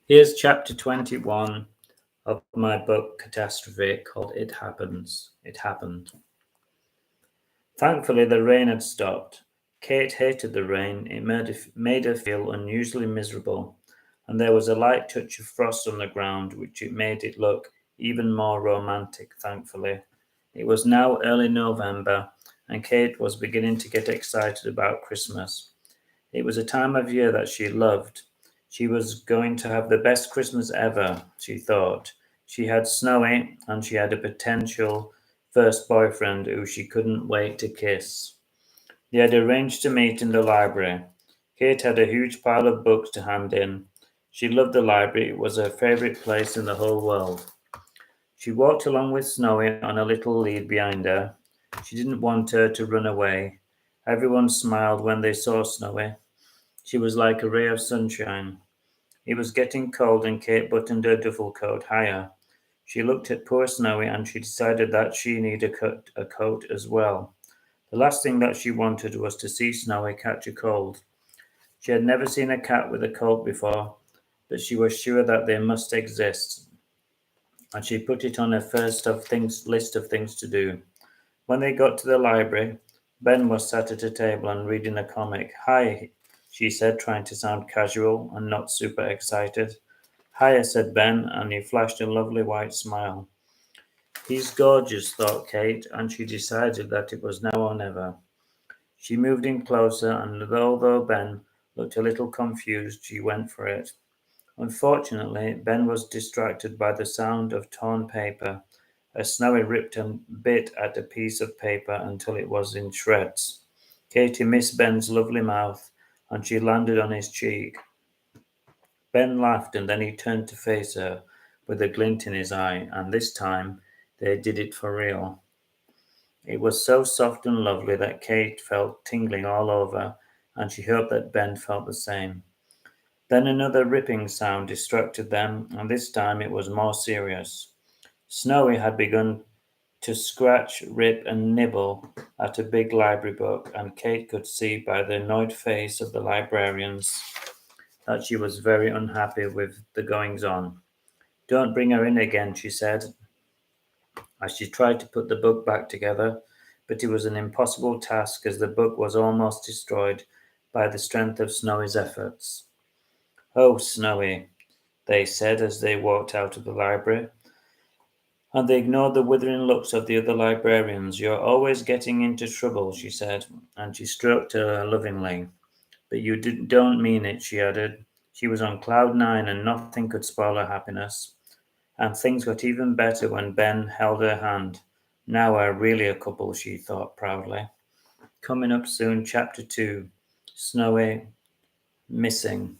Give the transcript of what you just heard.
Here's chapter 21 of my book Catastrophe called It Happens. It Happened. Thankfully, the rain had stopped. Kate hated the rain. It made her feel unusually miserable, and there was a light touch of frost on the ground, which it made it look even more romantic, thankfully. It was now early November, and Kate was beginning to get excited about Christmas. It was a time of year that she loved. She was going to have the best Christmas ever, she thought. She had Snowy, and she had a potential first boyfriend who she couldn't wait to kiss. They had arranged to meet in the library. Kate had a huge pile of books to hand in. She loved the library, it was her favourite place in the whole world. She walked along with Snowy on a little lead behind her. She didn't want her to run away. Everyone smiled when they saw Snowy. She was like a ray of sunshine. It was getting cold and Kate buttoned her duffel coat higher. She looked at poor Snowy and she decided that she needed a coat as well. The last thing that she wanted was to see Snowy catch a cold. She had never seen a cat with a cold before, but she was sure that they must exist, and she put it on her list of things to do. When they got to the library, Ben was sat at a table and reading a comic. Hi, she said, trying to sound casual and not super excited. Hiya, said Ben, and he flashed a lovely white smile. He's gorgeous, thought Kate, and she decided that it was now or never. She moved in closer, and although Ben looked a little confused, she went for it. Unfortunately, Ben was distracted by the sound of torn paper. As Snowy ripped and bit at a piece of paper until it was in shreds. Katy missed Ben's lovely mouth, and she landed on his cheek. Ben laughed, and then he turned to face her with a glint in his eye, and this time they did it for real. It was so soft and lovely that Kate felt tingling all over, and she hoped that Ben felt the same. Then another ripping sound distracted them, and this time it was more serious. Snowy had begun to scratch, rip, and nibble at a big library book, and Kate could see by the annoyed face of the librarians that she was very unhappy with the goings on. Don't bring her in again, she said, as she tried to put the book back together, but it was an impossible task as the book was almost destroyed by the strength of Snowy's efforts. Oh, Snowy, they said as they walked out of the library, and they ignored the withering looks of the other librarians. You're always getting into trouble, she said, and she stroked her lovingly. But you don't mean it, she added. She was on cloud nine and nothing could spoil her happiness. And things got even better when Ben held her hand. Now we're really a couple, she thought proudly. Coming up soon, chapter 2, Snowy Missing.